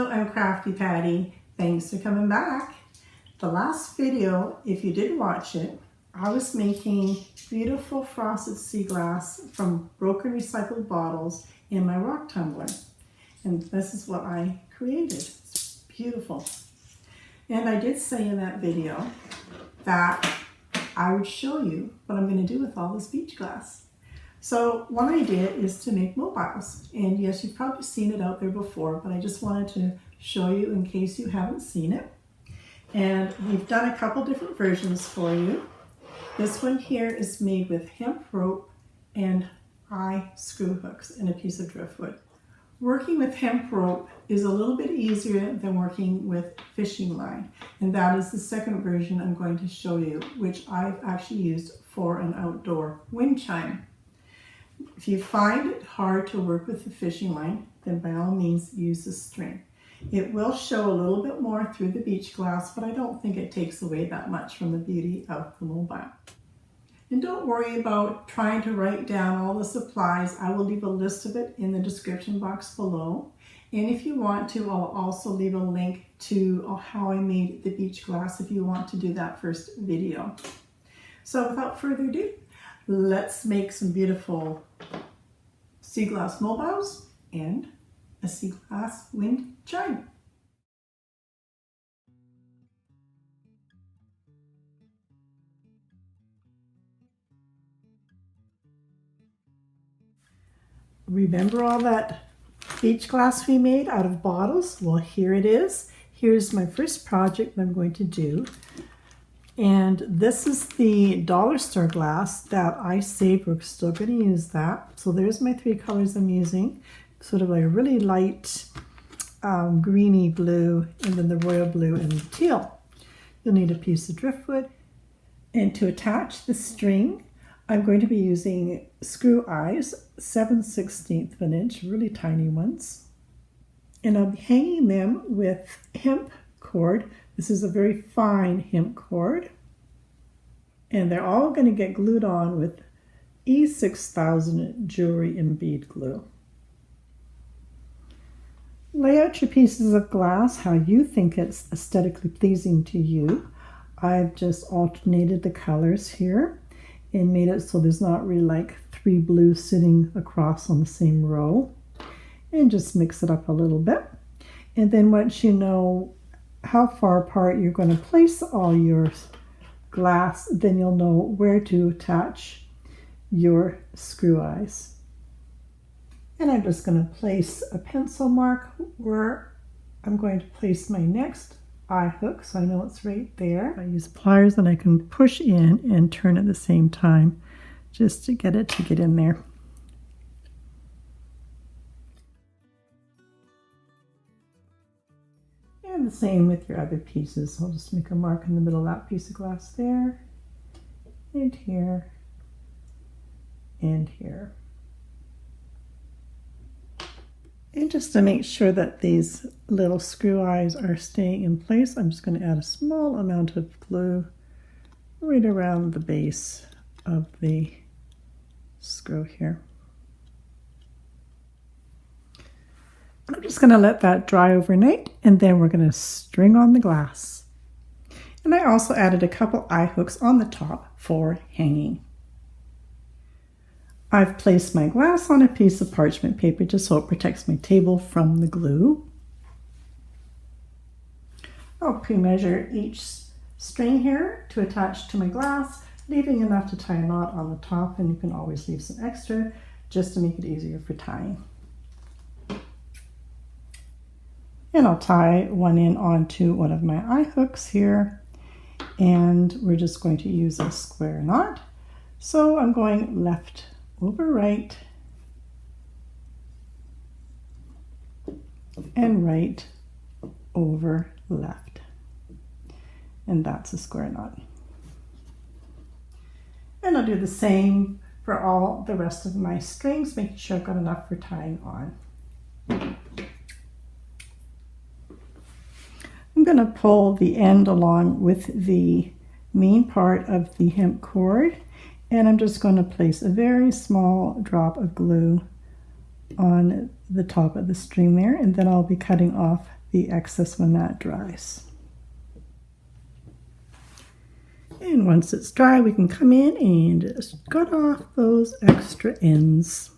Hello, I'm Crafty Patti. Thanks for coming back. The last video, if you did watch it, I was making beautiful frosted sea glass from broken recycled bottles in my rock tumbler. And this is what I created. It's beautiful. And I did say in that video that I would show you what I'm going to do with all this beach glass. So one idea is to make mobiles, and yes, you've probably seen it out there before, but I just wanted to show you in case you haven't seen it. And we've done a couple different versions for you. This one here is made with hemp rope and eye screw hooks and a piece of driftwood. Working with hemp rope is a little bit easier than working with fishing line, and that is the second version I'm going to show you, which I've actually used for an outdoor wind chime. If you find it hard to work with the fishing line, then by all means use the string. It will show a little bit more through the beach glass, but I don't think it takes away that much from the beauty of the mobile. And don't worry about trying to write down all the supplies. I will leave a list of it in the description box below. And if you want to, I'll also leave a link to how I made the beach glass if you want to do that first video. So without further ado, let's make some beautiful sea glass mobiles and a sea glass wind chime. Remember all that beach glass we made out of bottles? Well, here it is. Here's my first project that I'm going to do. And this is the dollar store glass that I saved. We're still going to use that. So there's my three colors I'm using. Sort of like a really light greeny blue, and then the royal blue and the teal. You'll need a piece of driftwood. And to attach the string, I'm going to be using screw eyes, 7/16 of an inch, really tiny ones. And I'll be hanging them with hemp cord. This is a very fine hemp cord, and they're all going to get glued on with E6000 jewelry and bead glue. Lay out your pieces of glass how you think it's aesthetically pleasing to you. I've just alternated the colors here and made it so there's not really like three blues sitting across on the same row, and just mix it up a little bit. And then once you know how far apart you're going to place all your glass, then you'll know where to attach your screw eyes. And I'm just going to place a pencil mark where I'm going to place my next eye hook, so I know it's right there. I use pliers and I can push in and turn at the same time just to get it to get in there. And the same with your other pieces. I'll just make a mark in the middle of that piece of glass there, and here, and here. And just to make sure that these little screw eyes are staying in place, I'm just going to add a small amount of glue right around the base of the screw here. I'm just going to let that dry overnight, and then we're going to string on the glass. And I also added a couple eye hooks on the top for hanging. I've placed my glass on a piece of parchment paper just so it protects my table from the glue. I'll pre-measure each string here to attach to my glass, leaving enough to tie a knot on the top, and you can always leave some extra just to make it easier for tying. And I'll tie one in onto one of my eye hooks here, and we're just going to use a square knot. So I'm going left over right and right over left, and that's a square knot. And I'll do the same for all the rest of my strings, making sure I've got enough for tying on. I'm going to pull the end along with the main part of the hemp cord, and I'm just going to place a very small drop of glue on the top of the string there, and then I'll be cutting off the excess when that dries. And once it's dry, we can come in and just cut off those extra ends.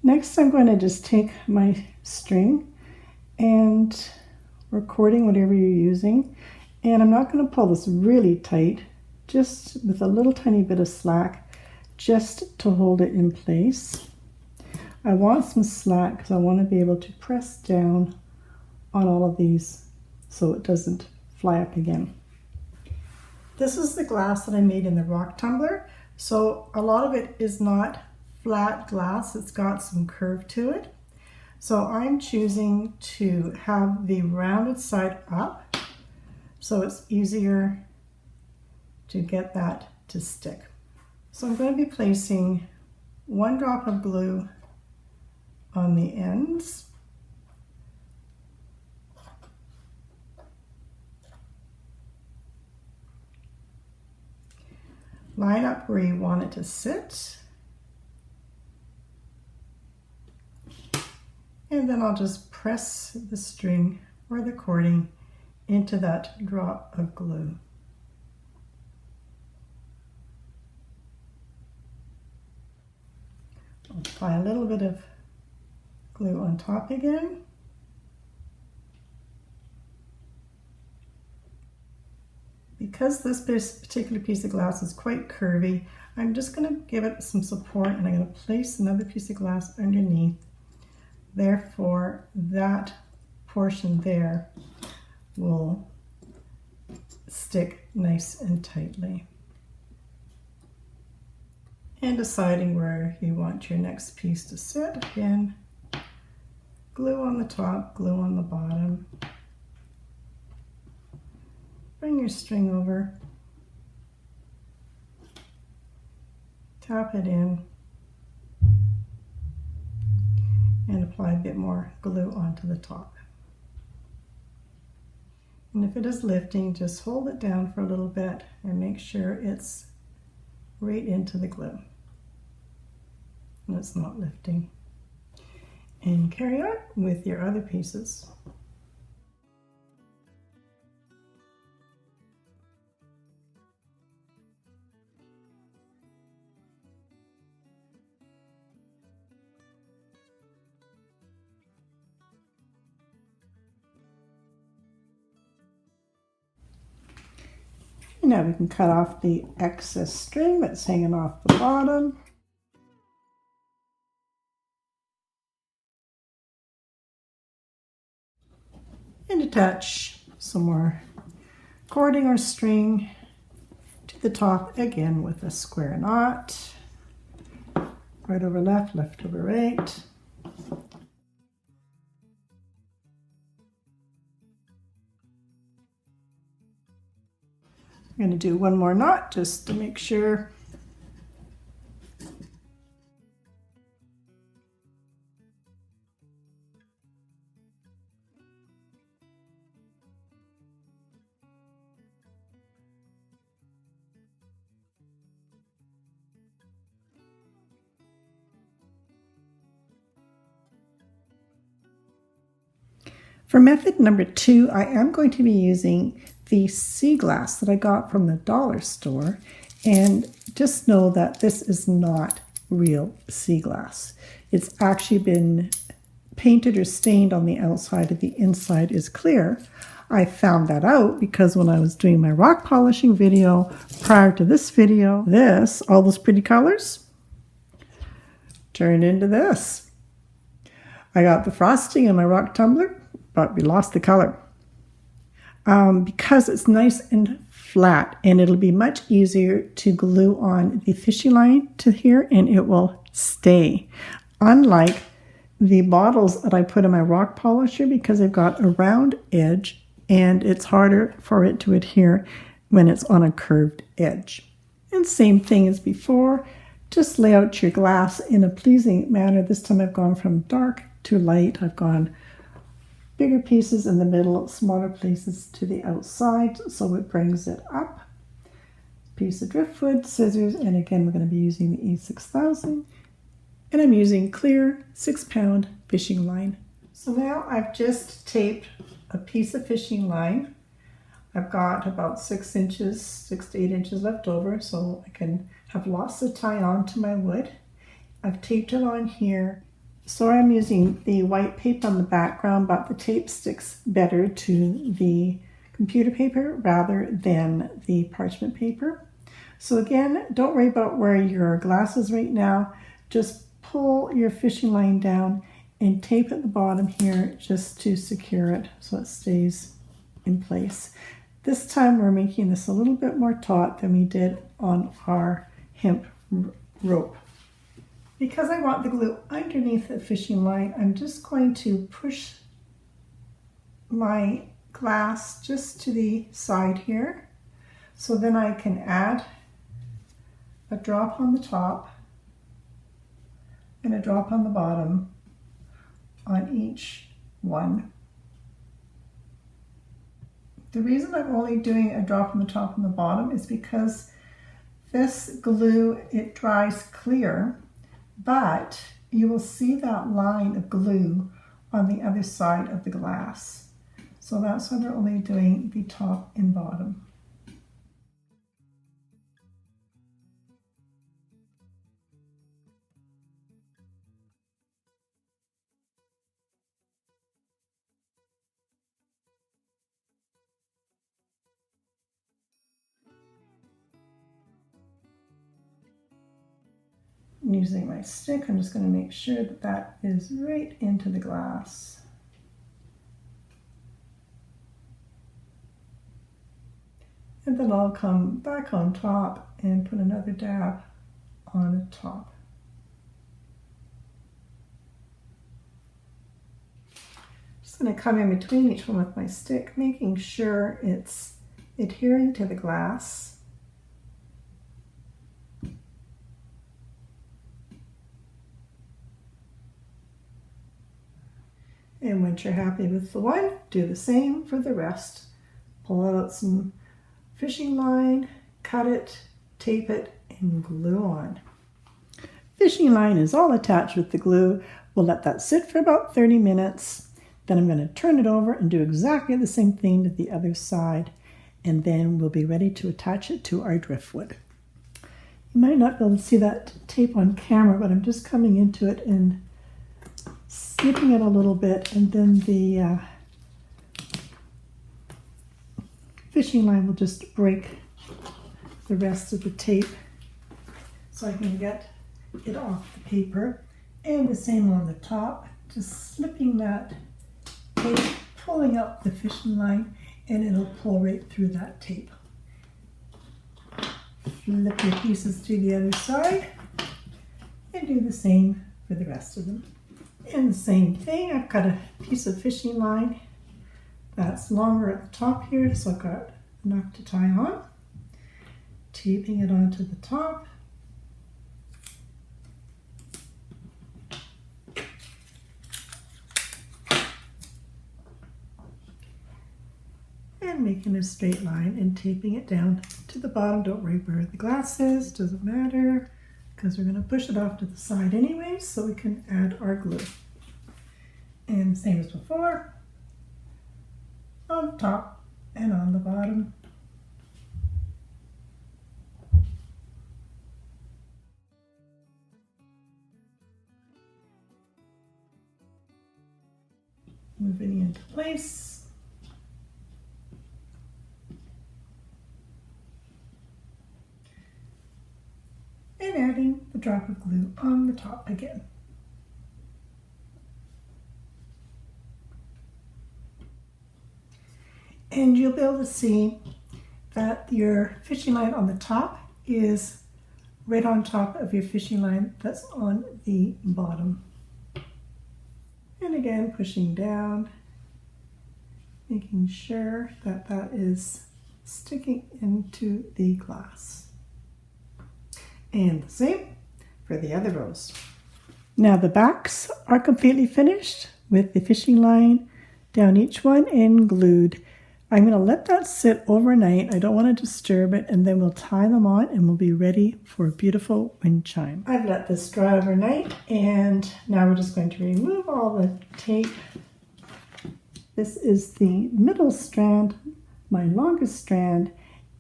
Next, I'm going to just take my string and recording whatever you're using, and I'm not going to pull this really tight, just with a little tiny bit of slack just to hold it in place. I want some slack because I want to be able to press down on all of these so it doesn't fly up again. This is the glass that I made in the rock tumbler, so a lot of it is not flat glass, it's got some curve to it. So I'm choosing to have the rounded side up so it's easier to get that to stick. So I'm going to be placing 1 drop of glue on the ends. Line up where you want it to sit. And then I'll just press the string or the cording into that drop of glue. I'll apply a little bit of glue on top again. Because this particular piece of glass is quite curvy, I'm just going to give it some support, and I'm going to place another piece of glass underneath. Therefore, that portion there will stick nice and tightly. And deciding where you want your next piece to sit, again, glue on the top, glue on the bottom. Bring your string over, tap it in, and apply a bit more glue onto the top. And if it is lifting, just hold it down for a little bit and make sure it's right into the glue and it's not lifting. And carry on with your other pieces. Now we can cut off the excess string that's hanging off the bottom. And attach some more cording or string to the top, again with a square knot. Right over left, left over right. I'm going to do one more knot just to make sure. For method number 2, I am going to be using the sea glass that I got from the dollar store, and just know that this is not real sea glass. It's actually been painted or stained on the outside, and the inside is clear. I found that out because when I was doing my rock polishing video prior to this video, all those pretty colors turned into this. I got the frosting in my rock tumbler, but we lost the color. Because it's nice and flat, and it'll be much easier to glue on the fishing line to here, and it will stay. Unlike the bottles that I put in my rock polisher, because they've got a round edge and it's harder for it to adhere when it's on a curved edge. And same thing as before, just lay out your glass in a pleasing manner. This time I've gone from dark to light. I've gone bigger pieces in the middle, smaller pieces to the outside, so it brings it up. Piece of driftwood, scissors, and again we're going to be using the E6000. And I'm using clear 6-pound fishing line. So now I've just taped a piece of fishing line. I've got about 6 to 8 inches left over, so I can have lots to tie on to my wood. I've taped it on here. So I'm using the white paper on the background, but the tape sticks better to the computer paper rather than the parchment paper. So again, don't worry about where your glass is right now. Just pull your fishing line down and tape at the bottom here just to secure it so it stays in place. This time we're making this a little bit more taut than we did on our hemp rope. Because I want the glue underneath the fishing line, I'm just going to push my glass just to the side here. So then I can add a drop on the top and a drop on the bottom on each one. The reason I'm only doing a drop on the top and the bottom is because this glue, it dries clear, but you will see that line of glue on the other side of the glass. So that's why we're only doing the top and bottom. Using my stick, I'm just going to make sure that that is right into the glass. And then I'll come back on top and put another dab on the top. Just going to come in between each one with my stick, making sure it's adhering to the glass. And once you're happy with the one, do the same for the rest. Pull out some fishing line, cut it, tape it, and glue on. Fishing line is all attached with the glue. We'll let that sit for about 30 minutes. Then I'm going to turn it over and do exactly the same thing to the other side. And then we'll be ready to attach it to our driftwood. You might not be able to see that tape on camera, but I'm just coming into it and snipping it a little bit, and then the fishing line will just break the rest of the tape so I can get it off the paper. And the same on the top, just slipping that tape, pulling up the fishing line, and it'll pull right through that tape. Flip your pieces to the other side and do the same for the rest of them. And the same thing, I've got a piece of fishing line that's longer at the top here, so I've got enough to tie on. Taping it onto the top. And making a straight line and taping it down to the bottom. Don't worry where the glass is, doesn't matter, because we're going to push it off to the side anyway, so we can add our glue. And same as before, on top and on the bottom. Moving into place. And adding the drop of glue on the top again. And you'll be able to see that your fishing line on the top is right on top of your fishing line that's on the bottom. And again, pushing down, making sure that that is sticking into the glass. And the same for the other rows. Now the backs are completely finished with the fishing line down each one and glued. I'm going to let that sit overnight. I don't want to disturb it, and then we'll tie them on and we'll be ready for a beautiful wind chime. I've let this dry overnight, and now we're just going to remove all the tape. This is the middle strand, my longest strand,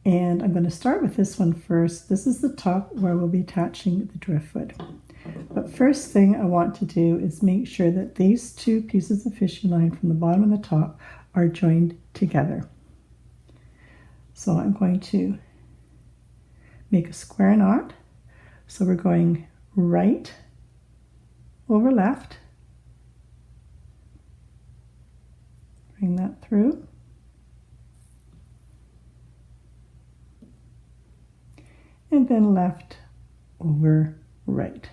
and I'm going to start with this one first. This is the top where we'll be attaching the driftwood. But first thing I want to do is make sure that these two pieces of fishing line from the bottom and the top are joined together. So I'm going to make a square knot. So we're going right over left. Bring that through. And then left over right.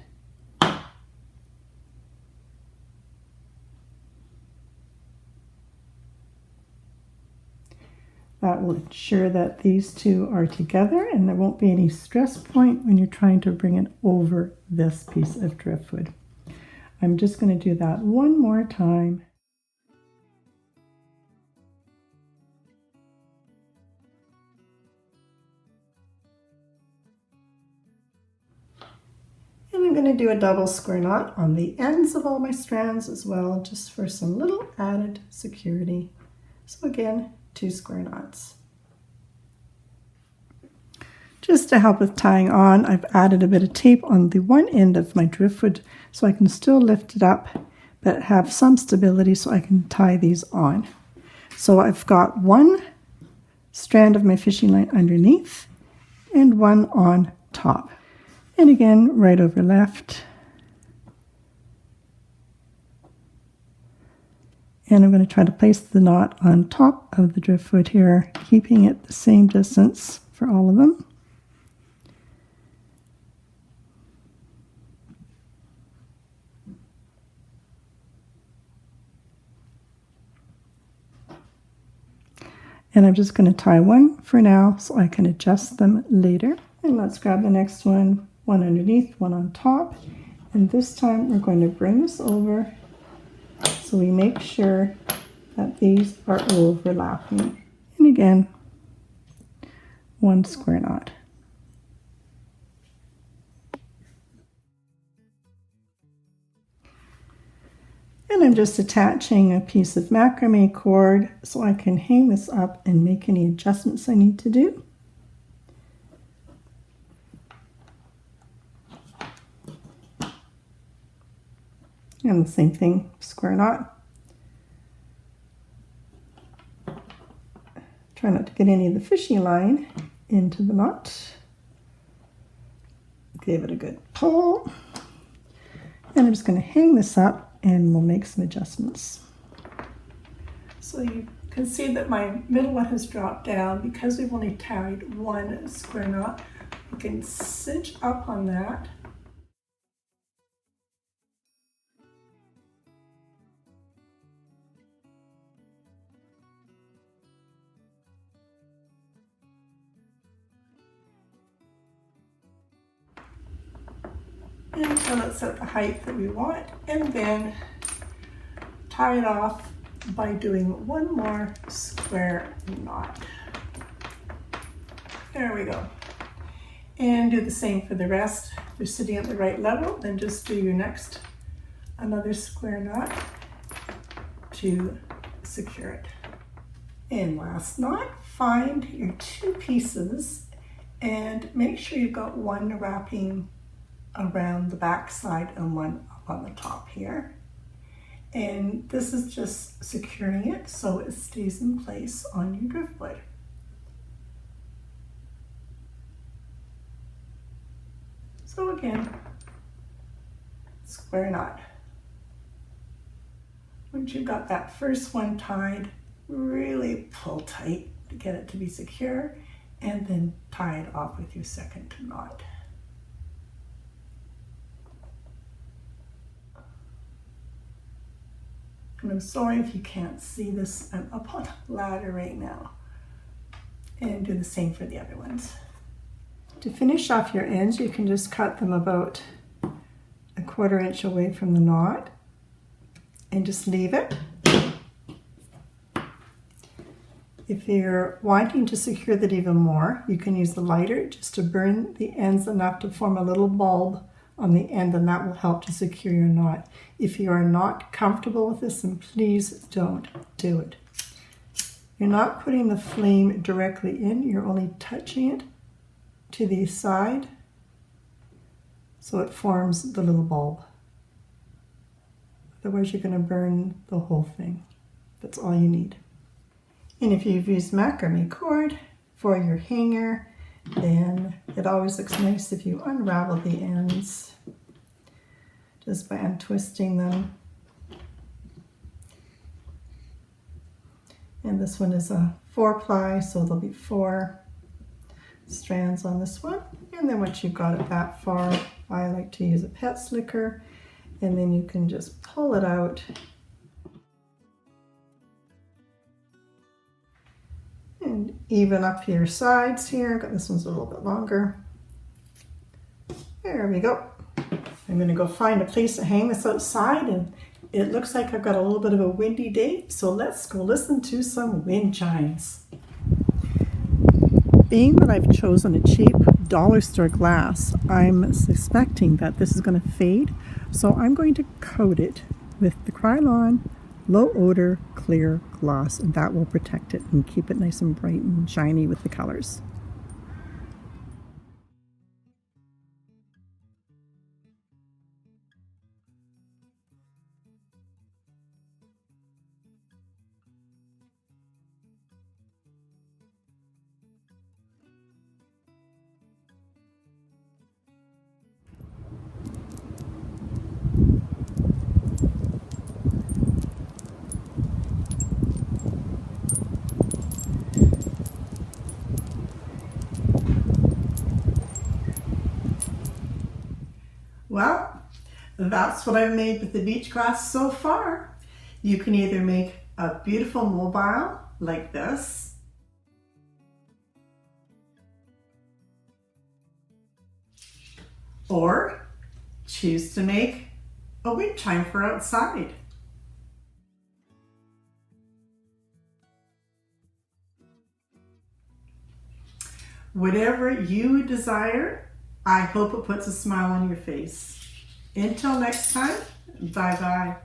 That will ensure that these two are together and there won't be any stress point when you're trying to bring it over this piece of driftwood. I'm just going to do that one more time. And I'm going to do a double square knot on the ends of all my strands as well, just for some little added security. So again, 2 square knots. Just to help with tying on, I've added a bit of tape on the one end of my driftwood so I can still lift it up but have some stability so I can tie these on. So I've got one strand of my fishing line underneath and one on top. And again, right over left. And I'm going to try to place the knot on top of the driftwood here, keeping it the same distance for all of them. And I'm just going to tie one for now so I can adjust them later. And let's grab the next one, one underneath, one on top. And this time we're going to bring this over so we make sure that these are overlapping. And again, 1 square knot. And I'm just attaching a piece of macrame cord so I can hang this up and make any adjustments I need to do. And the same thing, square knot. Try not to get any of the fishing line into the knot. Give it a good pull. And I'm just going to hang this up and we'll make some adjustments. So you can see that my middle one has dropped down because we've only tied 1 square knot. You can cinch up on that. Until it's at the height that we want, and then tie it off by doing 1 more square knot. There we go. And do the same for the rest. If you're sitting at the right level, then just do your next another square knot to secure it. And last knot, find your 2 pieces and make sure you've got one wrapping around the back side and one up on the top here. And this is just securing it so it stays in place on your driftwood. So again, square knot. Once you've got that first one tied, really pull tight to get it to be secure, and then tie it off with your second knot. And I'm sorry if you can't see this, I'm up on a ladder right now. And do the same for the other ones. To finish off your ends, you can just cut them about 1/4 inch away from the knot and just leave it. If you're wanting to secure that even more, you can use the lighter just to burn the ends enough to form a little bulb on the end, and that will help to secure your knot. If you are not comfortable with this, then please don't do it. You're not putting the flame directly in, you're only touching it to the side so it forms the little bulb. Otherwise you're going to burn the whole thing. That's all you need. And if you've used macrame cord for your hanger, then it always looks nice if you unravel the ends just by untwisting them. And this one is a 4-ply, so there'll be 4 strands on this one. And then once you've got it that far, I like to use a pet slicker, and then you can just pull it out and even up your sides here. This one's a little bit longer. There we go. I'm going to go find a place to hang this outside, and it looks like I've got a little bit of a windy day, so let's go listen to some wind chimes. Being that I've chosen a cheap dollar store glass, I'm suspecting that this is going to fade, so I'm going to coat it with the Krylon low odor clear gloss, and that will protect it and keep it nice and bright and shiny with the colors. Well, that's what I've made with the beach glass so far. You can either make a beautiful mobile like this, or choose to make a wind chime for outside. Whatever you desire, I hope it puts a smile on your face. Until next time, bye-bye.